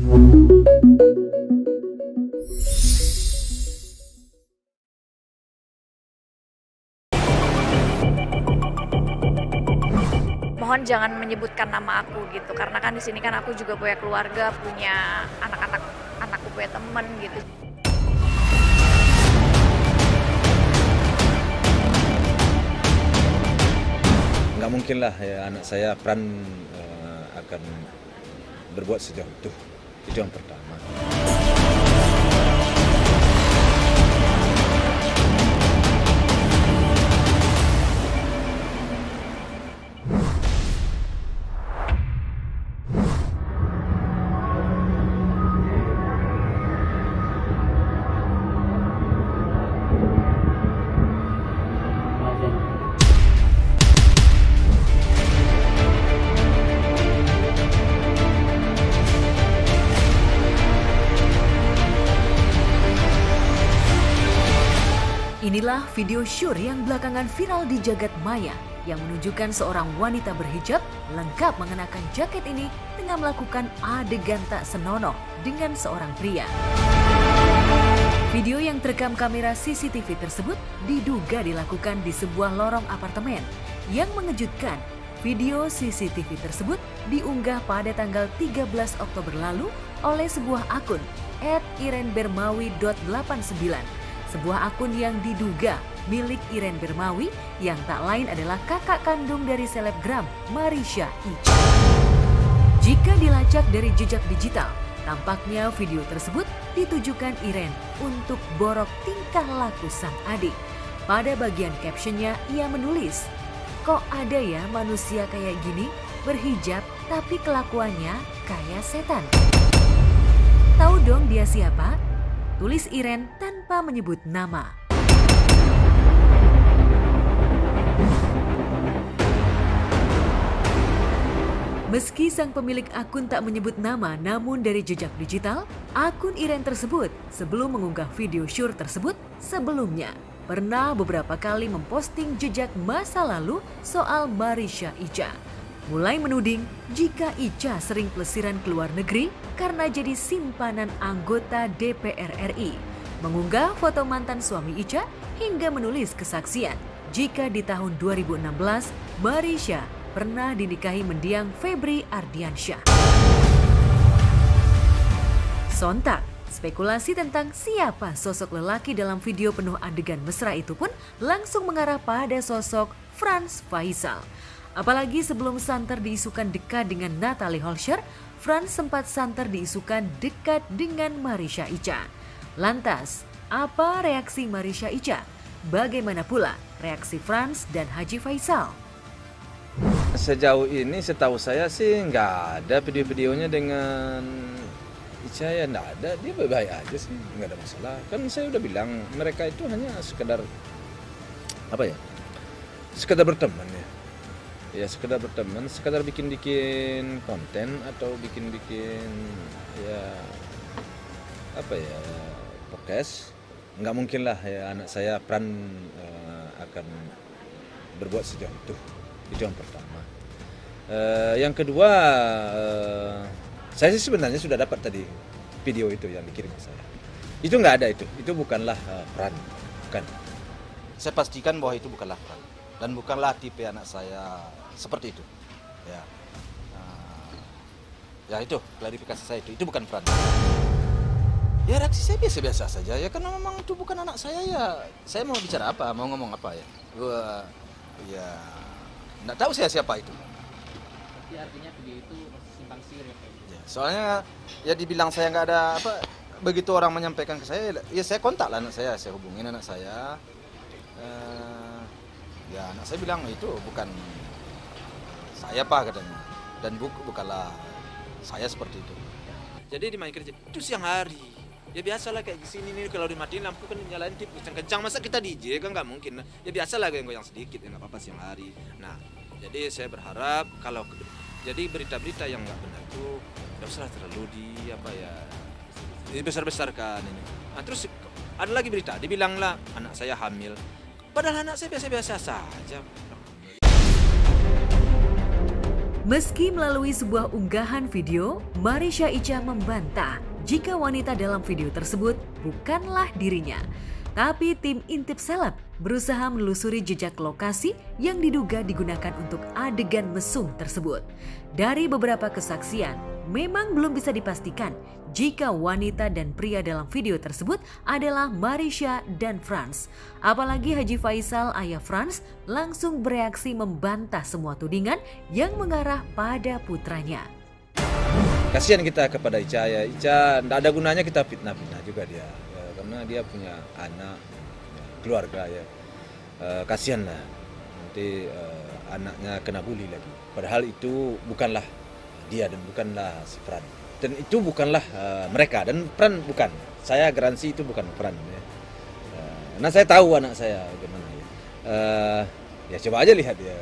Mohon jangan menyebutkan nama aku gitu, karena kan di sini kan aku juga punya keluarga, punya anak-anak, anakku punya temen gitu. Nggak mungkin lah ya anak saya Pran akan berbuat sejauh itu yang pertama. Inilah video syur yang belakangan viral di jagat maya yang menunjukkan seorang wanita berhijab lengkap mengenakan jaket ini tengah melakukan adegan tak senonoh dengan seorang pria. Video yang terekam kamera CCTV tersebut diduga dilakukan di sebuah lorong apartemen. Yang mengejutkan, video CCTV tersebut diunggah pada tanggal 13 Oktober lalu oleh sebuah akun @irenbermawi.89. Sebuah akun yang diduga milik Iren Bermawi yang tak lain adalah kakak kandung dari selebgram Marisha Ica. Jika dilacak dari jejak digital, tampaknya video tersebut ditujukan Iren untuk borok tingkah laku sang adik. Pada bagian captionnya ia menulis, "Kok ada ya manusia kayak gini, berhijab tapi kelakuannya kayak setan." Tahu dong dia siapa? Tulis Iren tanpa menyebut nama. Meski sang pemilik akun tak menyebut nama, namun dari jejak digital, akun Iren tersebut sebelum mengunggah video syur tersebut sebelumnya pernah beberapa kali memposting jejak masa lalu soal Marisha Ica. Mulai menuding jika Ica sering pelesiran ke luar negeri karena jadi simpanan anggota DPR RI. Mengunggah foto mantan suami Ica hingga menulis kesaksian jika di tahun 2016 Marisha pernah dinikahi mendiang Febri Ardiansyah. Sontak, spekulasi tentang siapa sosok lelaki dalam video penuh adegan mesra itu pun langsung mengarah pada sosok Frans Faisal. Apalagi sebelum santer diisukan dekat dengan Natalie Holscher, Frans sempat santer diisukan dekat dengan Marisha Ica. Lantas, apa reaksi Marisha Ica? Bagaimana pula reaksi Frans dan Haji Faisal? Sejauh ini setahu saya sih nggak ada video-videonya dengan Ica ya, nggak ada. Dia baik-baik aja sih, nggak ada masalah. Kan saya udah bilang mereka itu hanya sekedar sekedar berteman ya. Ya sekedar berteman, sekedar bikin-bikin konten atau bikin-bikin podcast. Nggak mungkin lah ya anak saya Pran akan berbuat sejauh itu yang pertama. Yang kedua, saya sih sebenarnya sudah dapat tadi video itu yang dikirim ke saya. Itu nggak ada itu bukanlah Pran, bukan. Saya pastikan bahwa itu bukanlah Pran dan bukanlah tipe anak saya seperti itu. Ya itu klarifikasi saya itu bukan Pran. Ya reaksi saya biasa-biasa saja ya, karena memang itu bukan anak saya ya. Saya mau bicara apa, mau ngomong apa ya? Nggak tahu saya siapa itu. Jadi artinya video itu masih simpang siur ya? Ya, soalnya ya dibilang saya nggak ada begitu orang menyampaikan ke saya, ya saya kontak lah anak saya hubungin anak saya. Ya anak saya bilang itu bukan saya pak katanya, dan bukanlah saya seperti itu. Jadi dimain kerja itu siang hari. Ya biasalah kayak di sini nih, kalau dimatiin lampu kan nyalain tip kencang-kencang, masa kita DJ kan nggak mungkin. Ya biasalah goyang-goyang sedikit ya nggak apa-apa siang hari. Nah jadi saya berharap kalau jadi berita-berita yang nggak benar itu nggak usah terlalu dibesar-besarkan ini. Nah terus ada lagi berita, dibilanglah anak saya hamil. Padahal anak saya biasa-biasa saja. Meski melalui sebuah unggahan video, Marisha Icha membantah jika wanita dalam video tersebut bukanlah dirinya. Tapi tim Intip Seleb berusaha menelusuri jejak lokasi yang diduga digunakan untuk adegan mesum tersebut. Dari beberapa kesaksian, memang belum bisa dipastikan jika wanita dan pria dalam video tersebut adalah Marisha dan Frans. Apalagi Haji Faisal, ayah Frans, langsung bereaksi membantah semua tudingan yang mengarah pada putranya. Kasihan kita kepada Icha ya. Icha tidak ada gunanya kita fitnah-fitnah juga dia. Karena dia punya anak, keluarga ya. Kasihan lah nanti anaknya kena bully lagi. Padahal itu bukanlah dia dan bukanlah si Fran. Dan itu bukanlah mereka dan Fran bukan. Saya garansi itu bukan Fran ya. Karena saya tahu anak saya bagaimana ya. Ya coba aja lihat ya.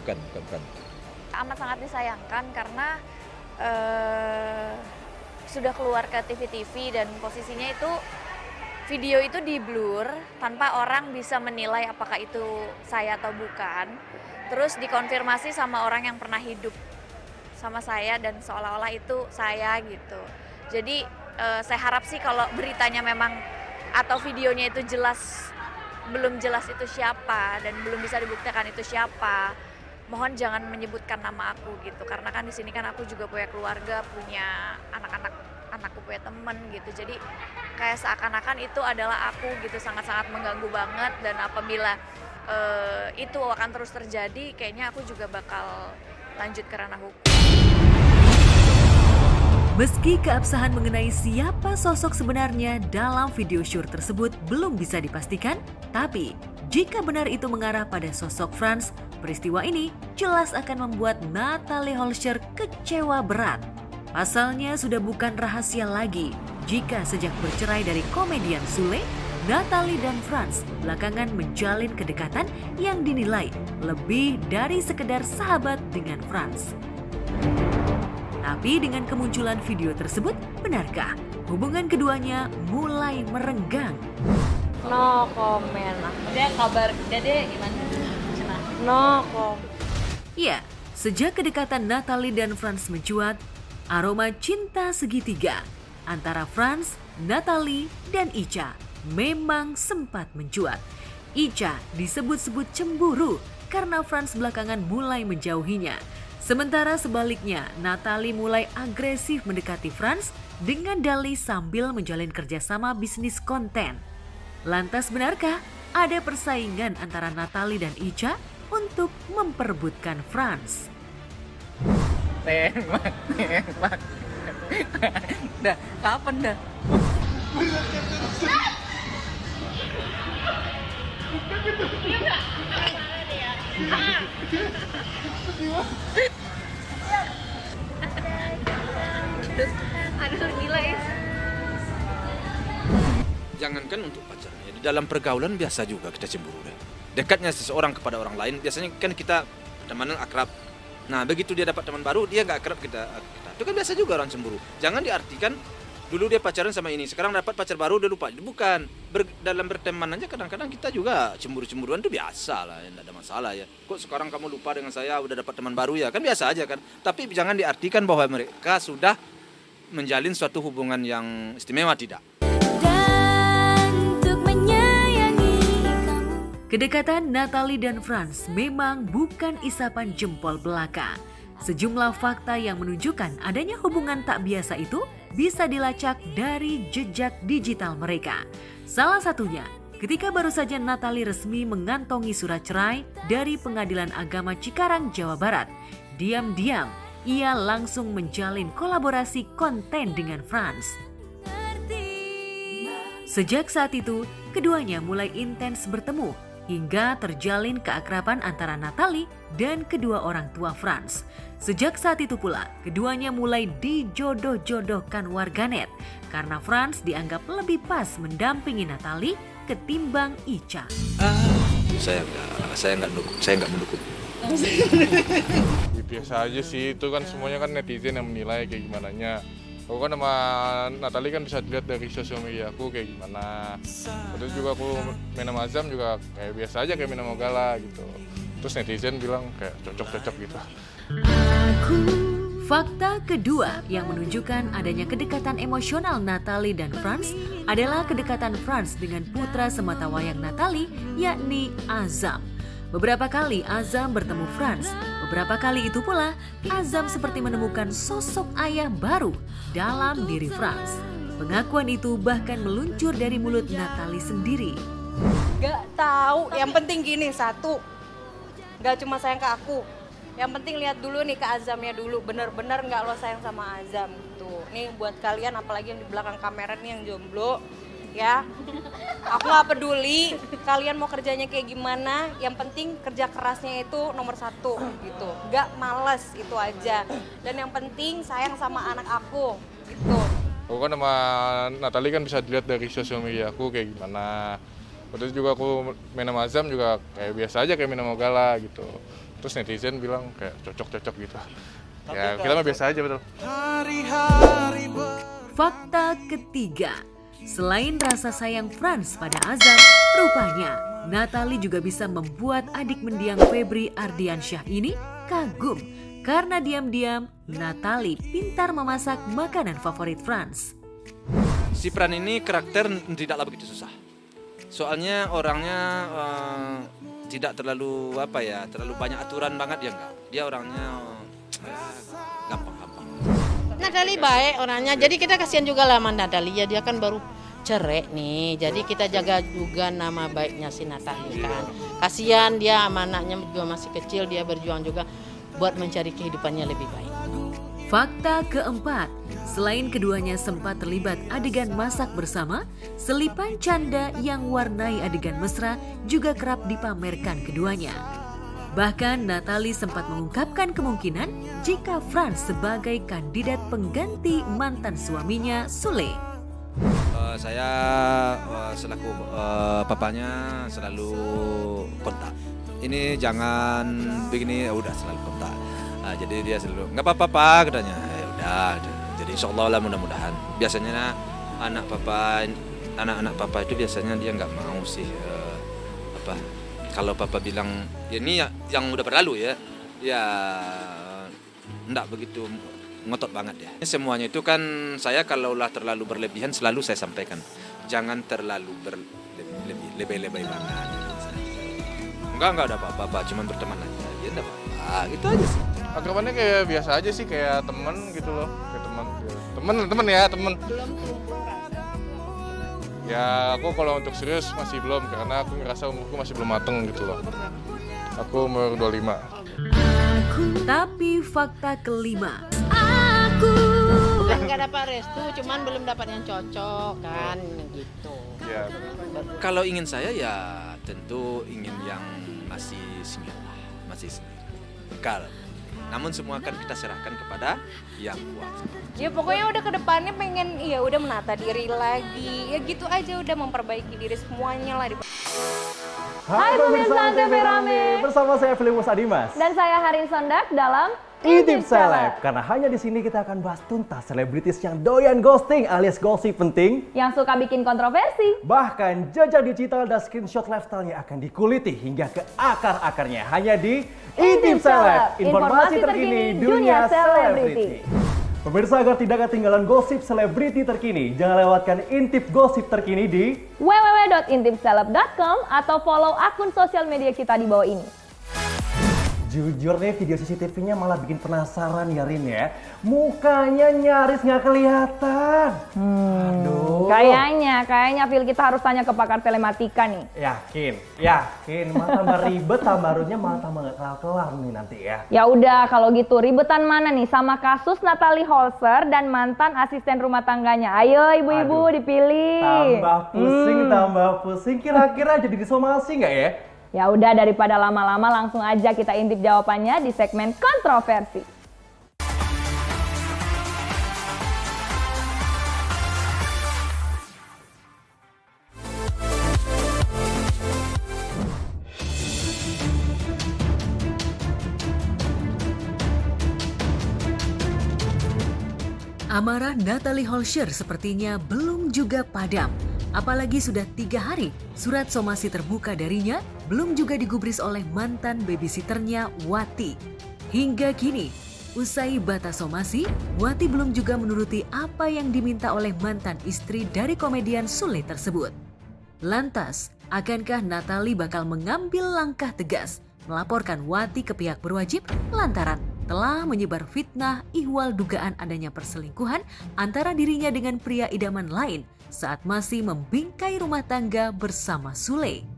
Bukan Fran. Amat sangat disayangkan karena sudah keluar ke TV-TV dan posisinya itu video itu di blur tanpa orang bisa menilai apakah itu saya atau bukan. Terus dikonfirmasi sama orang yang pernah hidup sama saya dan seolah-olah itu saya gitu. Jadi saya harap sih kalau beritanya memang atau videonya itu belum jelas itu siapa dan belum bisa dibuktikan itu siapa. Mohon jangan menyebutkan nama aku gitu, karena kan di sini kan aku juga punya keluarga, punya anakku punya temen gitu, jadi kayak seakan-akan itu adalah aku gitu, sangat-sangat mengganggu banget. Dan apabila itu akan terus terjadi, kayaknya aku juga bakal lanjut ke ranah hukum. Meski keabsahan mengenai siapa sosok sebenarnya dalam video syur tersebut belum bisa dipastikan, tapi jika benar itu mengarah pada sosok Frans, peristiwa ini jelas akan membuat Natalie Holscher kecewa berat. Pasalnya sudah bukan rahasia lagi jika sejak bercerai dari komedian Sule, Natalie dan Frans belakangan menjalin kedekatan yang dinilai lebih dari sekedar sahabat dengan Frans. Tapi dengan kemunculan video tersebut, benarkah hubungan keduanya mulai merenggang? No comment. Dia kabar Dede gimana? Cenah. No comment. Ya, sejak kedekatan Natalie dan Frans mencuat, aroma cinta segitiga antara Frans, Natalie, dan Icha memang sempat mencuat. Icha disebut-sebut cemburu karena Frans belakangan mulai menjauhinya. Sementara sebaliknya, Natalie mulai agresif mendekati Frans dengan dalih sambil menjalin kerjasama bisnis konten. Lantas benarkah ada persaingan antara Natalie dan Icha untuk memperebutkan Frans? Tembak. Dah, kapan dah? Aduh gila ya. Jangankan untuk pacarnya, di dalam pergaulan biasa juga kita cemburu deh. Dekatnya seseorang kepada orang lain, biasanya kan kita pertemanan akrab. Nah begitu dia dapat teman baru, dia nggak akrab kita. Itu kan biasa juga orang cemburu. Jangan diartikan dulu dia pacaran sama ini, sekarang dapat pacar baru dia lupa. Bukan, dalam berteman aja kadang-kadang kita juga cemburu-cemburuan itu biasa lah, tidak ada masalah ya. Kok sekarang kamu lupa dengan saya, udah dapat teman baru ya, kan biasa aja kan. Tapi jangan diartikan bahwa mereka sudah menjalin suatu hubungan yang istimewa, tidak. Kedekatan Natalie dan Frans memang bukan isapan jempol belaka. Sejumlah fakta yang menunjukkan adanya hubungan tak biasa itu bisa dilacak dari jejak digital mereka. Salah satunya, ketika baru saja Natalie resmi mengantongi surat cerai dari Pengadilan Agama Cikarang, Jawa Barat, diam-diam ia langsung menjalin kolaborasi konten dengan Frans. Sejak saat itu, keduanya mulai intens bertemu hingga terjalin keakraban antara Natalie dan kedua orang tua Frans. Sejak saat itu pula, keduanya mulai dijodoh-jodohkan warganet karena Frans dianggap lebih pas mendampingi Natalie ketimbang Icha. Saya nggak mendukung. Biasa aja sih, itu kan semuanya kan netizen yang menilai kayak gimananya. Aku kan sama Natalie kan bisa dilihat dari sosial media aku kayak gimana. Terus juga aku main sama Azam juga kayak biasa aja kayak main sama Gala gitu. Terus netizen bilang kayak cocok-cocok gitu. Fakta kedua yang menunjukkan adanya kedekatan emosional Natalie dan Franz adalah kedekatan Franz dengan putra sematawayang Natalie, yakni Azam. Beberapa kali Azam bertemu Franz, beberapa kali itu pula Azam seperti menemukan sosok ayah baru dalam diri Franz. Pengakuan itu bahkan meluncur dari mulut Natalie sendiri. Gak tahu, yang penting gini, satu, gak cuma sayang ke aku. Yang penting lihat dulu nih ke Azamnya dulu, bener-bener nggak lo sayang sama Azam tuh. Nih buat kalian, apalagi yang di belakang kamera nih yang jomblo, ya. Aku nggak peduli kalian mau kerjanya kayak gimana, yang penting kerja kerasnya itu nomor 1 gitu. Nggak males, itu aja. Dan yang penting sayang sama anak aku gitu. Aku kan sama Natalie kan bisa dilihat dari sosial media aku kayak gimana. Terus juga aku main sama Azam juga kayak biasa aja kayak main sama Gala gitu. Terus netizen bilang kayak cocok-cocok gitu. Ya kita mah biasa aja betul. Fakta ketiga, selain rasa sayang Franz pada Azam, rupanya Natalie juga bisa membuat adik mendiang Febri Ardiansyah ini kagum. Karena diam-diam Natalie pintar memasak makanan favorit Franz. Si Pran ini karakter tidaklah begitu susah. Soalnya orangnya tidak terlalu terlalu banyak aturan banget ya enggak. Dia orangnya gampang-gampang. Natalie baik orangnya, jadi kita kasihan juga lah sama Natalie ya, dia kan baru cerai nih, jadi kita jaga juga nama baiknya si Natalie kan. Kasihan dia sama anaknya juga masih kecil, dia berjuang juga buat mencari kehidupannya lebih baik. Fakta keempat, selain keduanya sempat terlibat adegan masak bersama, selipan canda yang warnai adegan mesra juga kerap dipamerkan keduanya. Bahkan Natalie sempat mengungkapkan kemungkinan jika Franz sebagai kandidat pengganti mantan suaminya Sule. Saya selaku papanya selalu kontak. Ini jangan begini, ya udah selalu kontak. Nah, jadi dia selalu nggak apa-apa katanya. Ya udah. Jadi insyaallah lah mudah-mudahan. Biasanya anak-anak papa itu biasanya dia nggak mau sih kalau papa bilang ya ini yang udah berlalu ya enggak begitu ngotot banget ya. Semuanya itu kan saya kalaulah terlalu berlebihan selalu saya sampaikan. Jangan terlalu lebih-lebih banget. Enggak ada apa-apa, cuma berteman aja. Ya enggak apa-apa, gitu aja sih. Akrabannya kayak biasa aja sih, kayak teman gitu loh, kayak teman ya. Belum terkumpul rasa. Ya aku kalau untuk serius masih belum, karena aku ngerasa umurku masih belum mateng gitu loh. Aku umur 25. Tapi fakta kelima, Bukan nggak dapat restu, cuman belum dapat yang cocok kan gitu. Ya. Kalau ingin saya ya tentu ingin yang masih senior. Bekal. Namun semua akan kita serahkan kepada yang kuat. Ya pokoknya udah ke depannya pengen udah menata diri lagi. Ya gitu aja, udah memperbaiki diri semuanya lah. Hai pemirsa TV Rame, bersama saya Filimus Adimas Dan saya Harin Sondak dalam Intip Seleb. Karena hanya di sini kita akan bahas tuntas selebritis yang doyan ghosting alias gosip penting, yang suka bikin kontroversi. bahkan jejak digital dan screenshot lifestyle-nya akan dikuliti hingga ke akar-akarnya hanya di Intip Seleb, informasi terkini dunia selebriti. Pemirsa, agar tidak ketinggalan gosip selebriti terkini, jangan lewatkan Intip Gosip terkini di www.intipseleb.com atau follow akun sosial media kita di bawah ini. Jujur nih, video CCTV-nya malah bikin penasaran ya Rin ya. Mukanya nyaris nggak kelihatan. Aduh. Kayaknya Phil kita harus tanya ke pakar telematika nih. Yakin. Malah tambah ribet, tambah barunya malah tambah nggak kelar-kelar nih nanti ya. Ya udah kalau gitu ribetan mana nih sama kasus Natalie Holzer dan mantan asisten rumah tangganya. Ayo ibu-ibu dipilih. Tambah pusing. Kira-kira jadi disomasi nggak ya? Ya udah daripada lama-lama langsung aja kita intip jawabannya di segmen kontroversi. amarah Natalie Holzer sepertinya belum juga padam. Apalagi sudah 3 hari surat somasi terbuka darinya belum juga digubris oleh mantan babysitternya Wati. Hingga kini, usai batas somasi, Wati belum juga menuruti apa yang diminta oleh mantan istri dari komedian Sule tersebut. Lantas, akankah Natalie bakal mengambil langkah tegas melaporkan Wati ke pihak berwajib lantaran telah menyebar fitnah ihwal dugaan adanya perselingkuhan antara dirinya dengan pria idaman lain saat masih membingkai rumah tangga bersama Sule?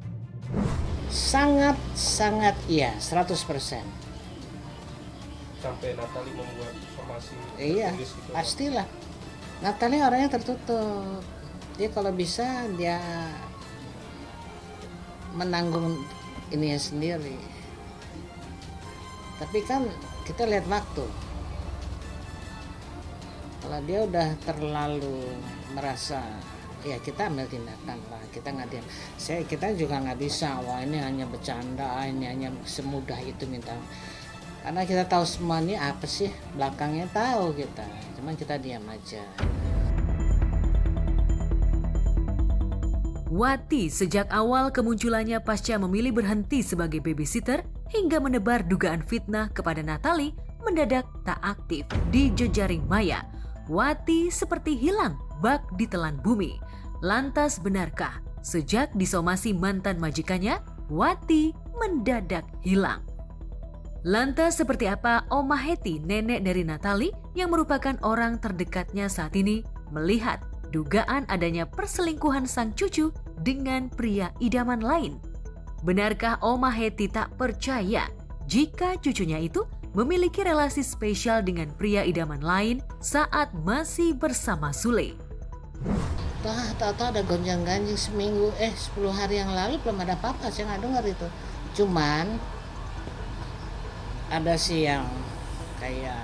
Sangat iya, 100%. Sampai Natalie membuat somasi Iya, tertulis gitu. pastilah. Natalie orangnya tertutup. Dia kalau bisa dia menanggung ininya sendiri. Tapi kan kita lihat waktu. Kalau dia udah terlalu merasa, ya kita ambil tindakan lah. Kita nggak diam. Kita juga nggak bisa. Wah ini hanya bercanda, ini hanya semudah itu minta. Karena kita tahu semua ini apa sih belakangnya, tahu kita, cuman kita diam aja. Wati sejak awal kemunculannya pasca memilih berhenti sebagai babysitter hingga menebar dugaan fitnah kepada Natalie mendadak tak aktif di jejaring maya. Wati seperti hilang bak ditelan bumi. Lantas benarkah sejak disomasi mantan majikannya, Wati mendadak hilang? Lantas seperti apa Oma Hetty, nenek dari Natalie yang merupakan orang terdekatnya saat ini, melihat dugaan adanya perselingkuhan sang cucu dengan pria idaman lain? Benarkah Oma Hetty tak percaya jika cucunya itu memiliki relasi spesial dengan pria idaman lain saat masih bersama Sule? Tahu-tahu ada gonjang-ganjing seminggu, 10 hari yang lalu belum ada apa-apa, saya nggak dengar itu. Cuman ada sih yang kayak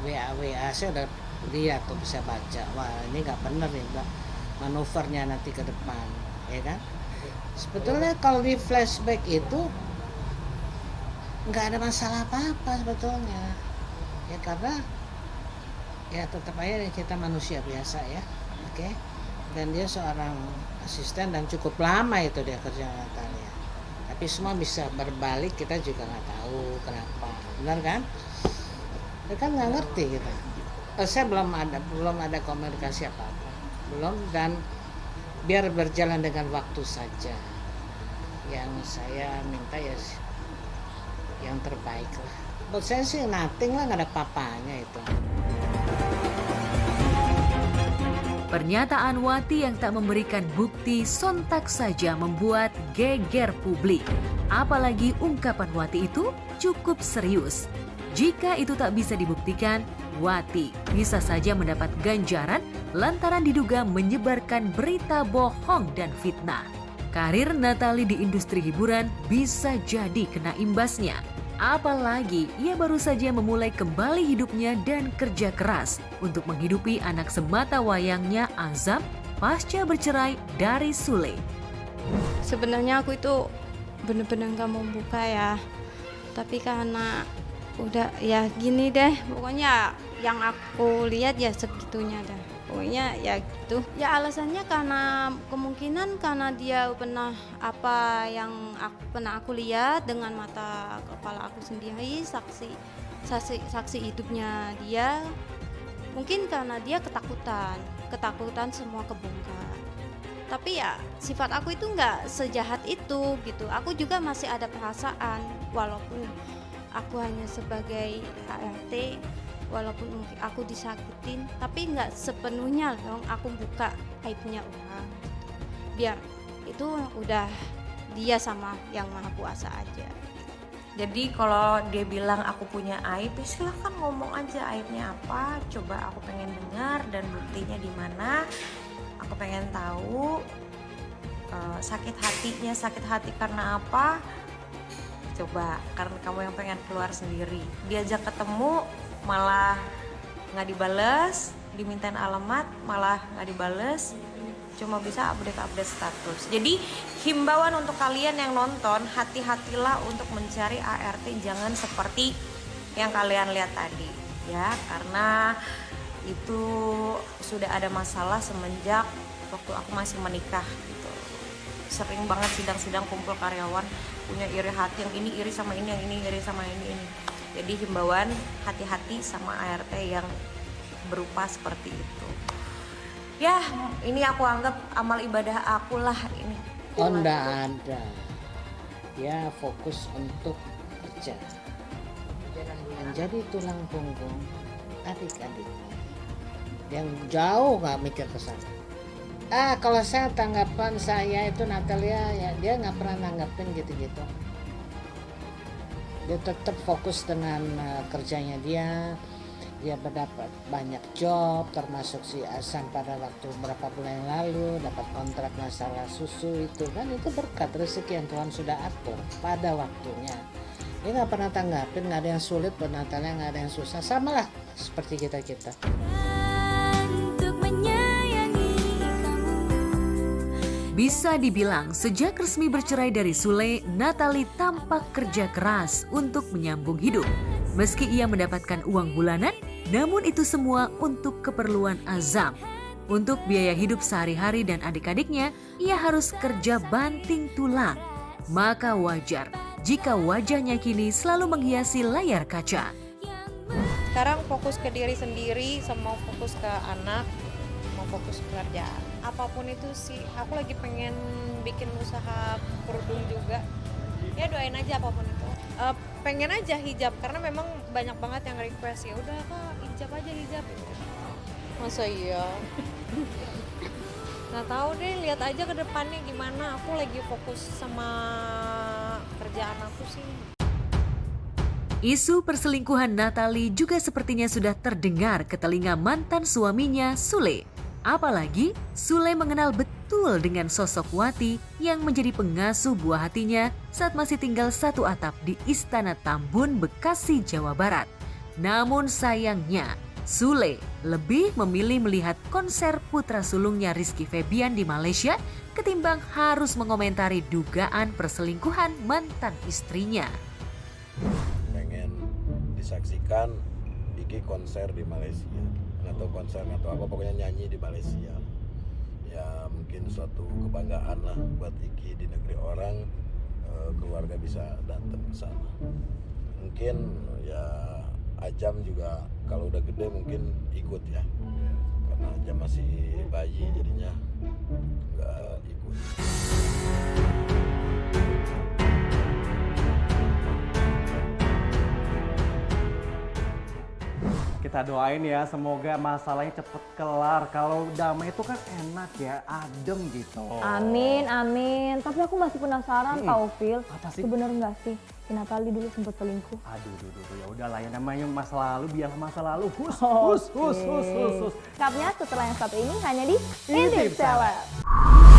WA saya udah lihat tuh, bisa baca, wah ini nggak bener nih Mbak manuvernya nanti ke depan, ya kan? Sebetulnya kalau di flashback itu nggak ada masalah apa-apa sebetulnya, ya karena ya tetap aja kita manusia biasa ya, oke? Dan dia seorang asisten dan cukup lama itu dia kerja Natalia. Tapi semua bisa berbalik, kita juga nggak tahu kenapa, benar kan? Kita kan nggak ngerti kita. Saya belum ada komunikasi apa-apa, belum, dan biar berjalan dengan waktu saja. Yang saya minta ya yang terbaik lah. Buat saya sih nothing lah, nggak ada papanya itu. Pernyataan Wati yang tak memberikan bukti sontak saja membuat geger publik. Apalagi ungkapan Wati itu cukup serius. Jika itu tak bisa dibuktikan, Wati bisa saja mendapat ganjaran lantaran diduga menyebarkan berita bohong dan fitnah. Karir Natalie di industri hiburan bisa jadi kena imbasnya. Apalagi ia baru saja memulai kembali hidupnya dan kerja keras untuk menghidupi anak semata wayangnya Azam pasca bercerai dari Sule. Sebenarnya aku itu bener-bener gak mau buka ya, tapi karena udah ya gini deh, pokoknya yang aku lihat ya segitunya deh. Pokoknya ya gitu. Ya alasannya karena kemungkinan karena dia pernah apa yang pernah aku lihat dengan mata kepala aku sendiri, saksi hidupnya dia. Mungkin karena dia ketakutan semua kebongkar. Tapi ya sifat aku itu nggak sejahat itu gitu. Aku juga masih ada perasaan walaupun aku hanya sebagai ART. Walaupun mungkin aku disakitin, tapi nggak sepenuhnya dong aku buka aibnya orang. Biar itu udah dia sama yang Maha Kuasa aja. Jadi kalau dia bilang aku punya aib, ya silahkan ngomong aja aibnya apa. Coba aku pengen dengar dan buktinya di mana. Aku pengen tahu sakit hati karena apa. Coba karena kamu yang pengen keluar sendiri. Diajak ketemu malah nggak dibales, dimintain alamat malah nggak dibales, cuma bisa update status. Jadi himbauan untuk kalian yang nonton, hati-hatilah untuk mencari ART, jangan seperti yang kalian lihat tadi ya, karena itu sudah ada masalah semenjak waktu aku masih menikah gitu. Sering banget sidang-sidang kumpul karyawan punya iri hati, yang ini iri sama ini, yang ini iri sama ini. Jadi himbauan hati-hati sama ART yang berupa seperti itu. Ya, ini aku anggap amal ibadah aku lah ini. Oh, enggak ada. Dia fokus untuk kerja. Menjadi tulang punggung adik-adik yang jauh nggak mikir ke sana. Kalau saya tanggapan saya itu Natalia ya dia nggak pernah nanggapin gitu-gitu. Dia tetap fokus dengan kerjanya dia mendapat banyak job termasuk si Azam pada waktu beberapa bulan yang lalu dapat kontrak masalah susu itu kan itu berkat rezeki yang Tuhan sudah atur pada waktunya. Dia nggak pernah tanggapin, nggak ada yang sulit buat Natalia, nggak ada yang susah, sama lah seperti kita. Bisa dibilang sejak resmi bercerai dari Sule, Natalie tampak kerja keras untuk menyambung hidup. Meski ia mendapatkan uang bulanan, namun itu semua untuk keperluan Azam. Untuk biaya hidup sehari-hari dan adik-adiknya, ia harus kerja banting tulang. Maka wajar jika wajahnya kini selalu menghiasi layar kaca. Sekarang fokus ke diri sendiri, sama fokus ke anak, mau fokus ke kerjaan. Apapun itu sih, aku lagi pengen bikin usaha kerudung juga. Ya doain aja apapun itu. Pengen aja hijab karena memang banyak banget yang request ya udah Kak hijab aja hijab. Masa iya? Nggak tahu deh, lihat aja ke depannya gimana. Aku lagi fokus sama kerjaan aku sih. Isu perselingkuhan Natalie juga sepertinya sudah terdengar ke telinga mantan suaminya Sule. Apalagi Sule mengenal betul dengan sosok Wati yang menjadi pengasuh buah hatinya saat masih tinggal satu atap di Istana Tambun, Bekasi, Jawa Barat. Namun sayangnya Sule lebih memilih melihat konser putra sulungnya Rizky Febian di Malaysia ketimbang harus mengomentari dugaan perselingkuhan mantan istrinya. Pengen disaksikan Iki konser di Malaysia atau konser atau apa pokoknya nyanyi di Malaysia. Ya mungkin suatu kebanggaan lah buat Iki di negeri orang, keluarga bisa datang ke sana. Mungkin ya Ajam juga kalau udah gede mungkin ikut ya, karena Ajam masih bayi jadinya nggak ikut. Kita doain ya, semoga masalahnya cepet kelar. Kalau damai itu kan enak ya, adem gitu. Amin, amin. Tapi aku masih penasaran tau, Phil. Apa sih? Itu bener nggak sih si Natalie dulu sempat selingkuh? Aduh, ya udahlah ya namanya masa lalu, biarlah masa lalu. Hus. Lengkapnya setelah yang satu ini hanya di Intip Seleb.